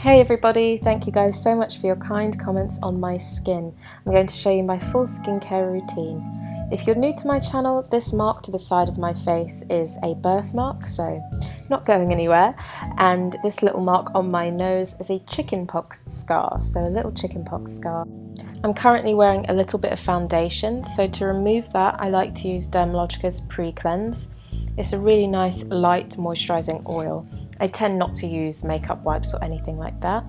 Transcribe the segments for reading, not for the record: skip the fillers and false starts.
Hey everybody, thank you guys so much for your kind comments on my skin. I'm going to show you my full skincare routine. If you're new to my channel, this mark to the side of my face is a birthmark, so not going anywhere. And this little mark on my nose is a chickenpox scar, so a little chickenpox scar. I'm currently wearing a little bit of foundation, so to remove that I like to use Dermalogica's Pre-Cleanse. It's a really nice light moisturising oil. I tend not to use makeup wipes or anything like that.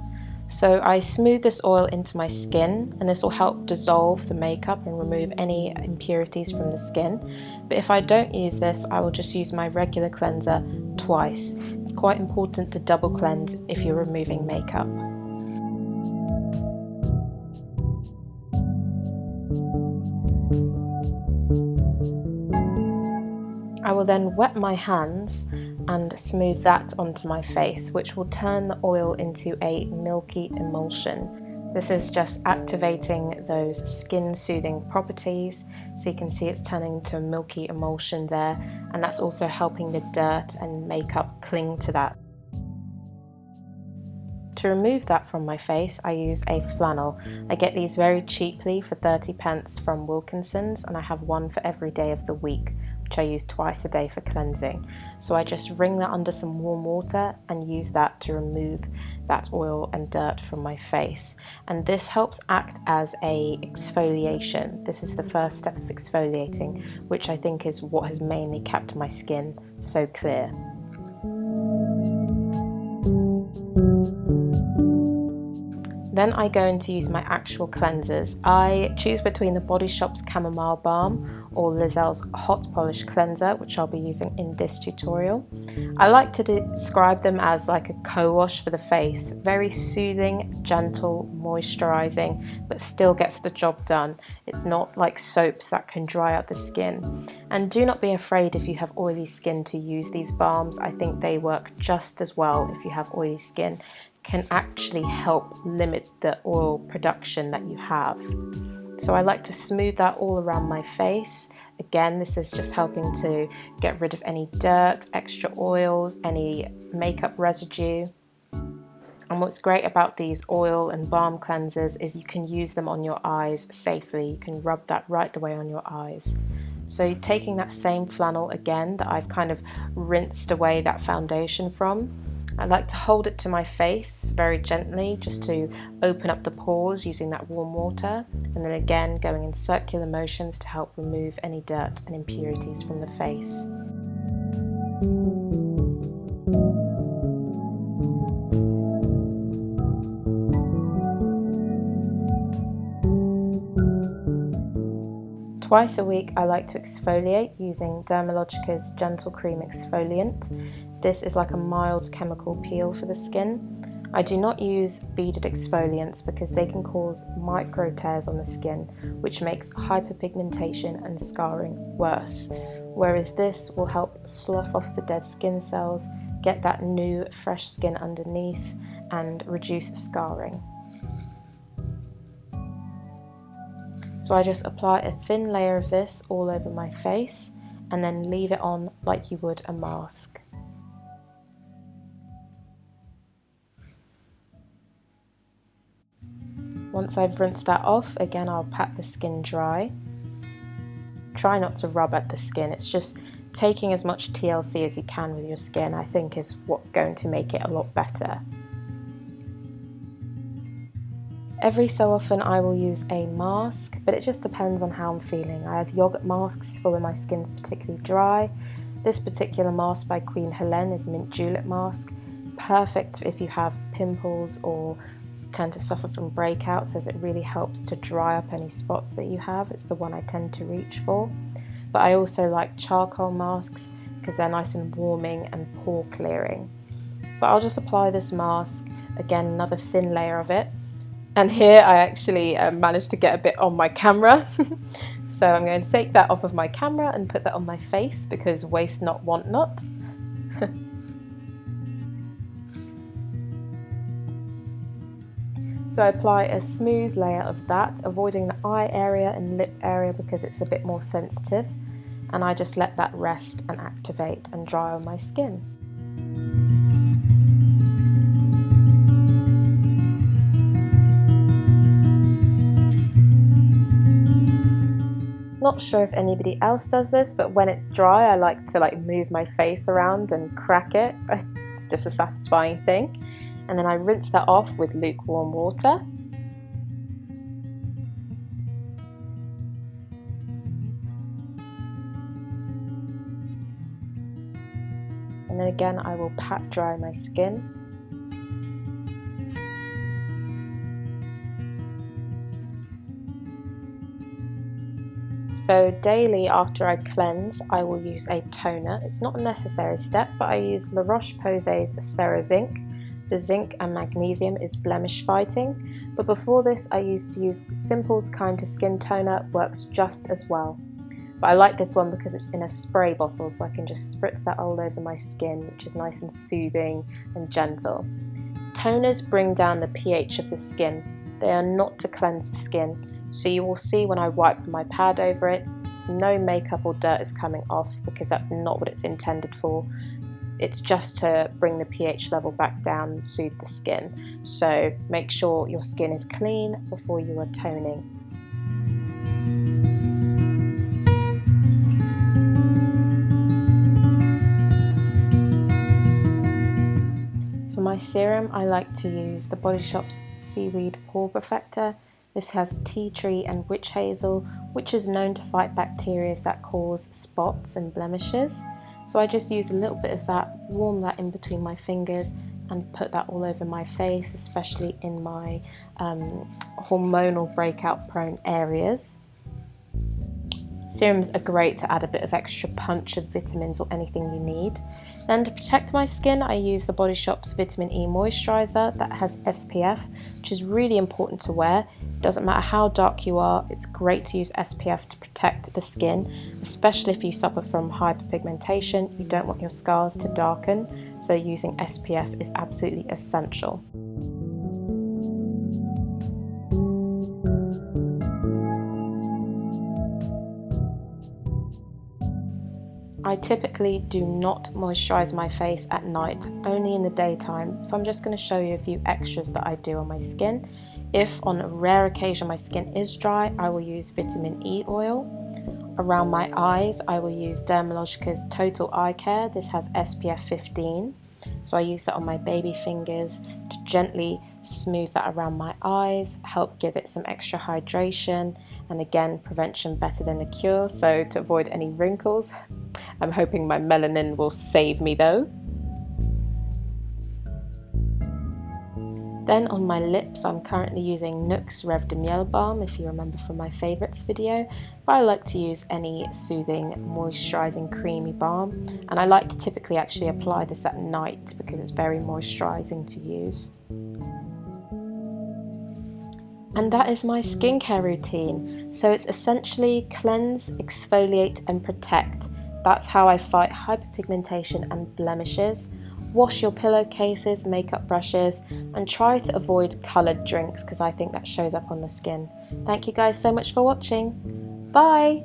So I smooth this oil into my skin, and this will help dissolve the makeup and remove any impurities from the skin. But if I don't use this, I will just use my regular cleanser twice. It's quite important to double cleanse if you're removing makeup. I will then wet my hands and smooth that onto my face, which will turn the oil into a milky emulsion. This is just activating those skin soothing properties, so you can see it's turning to a milky emulsion there, and that's also helping the dirt and makeup cling to that. To remove that from my face, I use a flannel. I get these very cheaply for 30p from Wilkinson's, and I have one for every day of the week, which I use twice a day for cleansing. So I just wring that under some warm water and use that to remove that oil and dirt from my face. And this helps act as a exfoliation. This is the first step of exfoliating, which I think is what has mainly kept my skin so clear. Then I go in to use my actual cleansers. I choose between the Body Shop's Chamomile Balm or Lizelle's Hot Polish Cleanser, which I'll be using in this tutorial. I like to describe them as like a co-wash for the face. Very soothing, gentle, moisturising, but still gets the job done. It's not like soaps that can dry out the skin. And do not be afraid if you have oily skin to use these balms. I think they work just as well if you have oily skin. Can actually help limit the oil production that you have. So I like to smooth that all around my face. Again, this is just helping to get rid of any dirt, extra oils, any makeup residue. And what's great about these oil and balm cleansers is you can use them on your eyes safely. You can rub that right the way on your eyes. So taking that same flannel again that I've kind of rinsed away that foundation from, I like to hold it to my face very gently just to open up the pores using that warm water, and then again going in circular motions to help remove any dirt and impurities from the face. Twice a week I like to exfoliate using Dermalogica's Gentle Cream Exfoliant. This is like a mild chemical peel for the skin. I do not use beaded exfoliants because they can cause micro tears on the skin, which makes hyperpigmentation and scarring worse. Whereas this will help slough off the dead skin cells, get that new fresh skin underneath, and reduce scarring. So I just apply a thin layer of this all over my face and then leave it on like you would a mask. Once I've rinsed that off, again I'll pat the skin dry. Try not to rub at the skin, it's just taking as much TLC as you can with your skin, I think, is what's going to make it a lot better. Every so often I will use a mask, but it just depends on how I'm feeling. I have yogurt masks for when my skin's particularly dry. This particular mask by Queen Helene is Mint Julep mask. Perfect if you have pimples or tend to suffer from breakouts, as it really helps to dry up any spots that you have. It's the one I tend to reach for. But I also like charcoal masks because they're nice and warming and pore clearing. But I'll just apply this mask, again another thin layer of it. And here I actually managed to get a bit on my camera. So I'm going to take that off of my camera and put that on my face because waste not, want not. So I apply a smooth layer of that, avoiding the eye area and lip area because it's a bit more sensitive. And I just let that rest and activate and dry on my skin. Not sure if anybody else does this, but when it's dry, I like to move my face around and crack it. It's just a satisfying thing. And then I rinse that off with lukewarm water. And then again, I will pat dry my skin. So daily after I cleanse, I will use a toner. It's not a necessary step, but I use La Roche-Posay's Zinc. The zinc and magnesium is blemish fighting. But before this, I used to use Simple's Kind to Skin Toner, works just as well. But I like this one because it's in a spray bottle, so I can just spritz that all over my skin, which is nice and soothing and gentle. Toners bring down the pH of the skin. They are not to cleanse the skin. So you will see when I wipe my pad over it, no makeup or dirt is coming off because that's not what it's intended for. It's just to bring the pH level back down and soothe the skin. So make sure your skin is clean before you are toning. For my serum, I like to use the Body Shop's Seaweed Pore Perfector. This has tea tree and witch hazel, which is known to fight bacteria that cause spots and blemishes. So I just use a little bit of that, warm that in between my fingers and put that all over my face, especially in my hormonal breakout prone areas. Serums are great to add a bit of extra punch of vitamins or anything you need. Then to protect my skin, I use the Body Shop's Vitamin E Moisturizer that has SPF, which is really important to wear. It doesn't matter how dark you are, it's great to use SPF to protect the skin, especially if you suffer from hyperpigmentation. You don't want your scars to darken, so using SPF is absolutely essential. I typically do not moisturize my face at night, only in the daytime, so I'm just going to show you a few extras that I do on my skin. If on a rare occasion my skin is dry, I will use vitamin E oil. Around my eyes, I will use Dermalogica's Total Eye Care. This has SPF 15, so I use that on my baby fingers to gently smooth that around my eyes, help give it some extra hydration, and again, prevention better than a cure, so to avoid any wrinkles. I'm hoping my melanin will save me though. Then on my lips, I'm currently using Nuxe Rêve de Miel Balm, if you remember from my favourites video, but I like to use any soothing, moisturising, creamy balm, and I like to typically actually apply this at night because it's very moisturising to use. And that is my skincare routine. So it's essentially cleanse, exfoliate and protect. That's how I fight hyperpigmentation and blemishes. Wash your pillowcases, makeup brushes, and try to avoid coloured drinks because I think that shows up on the skin. Thank you guys so much for watching. Bye!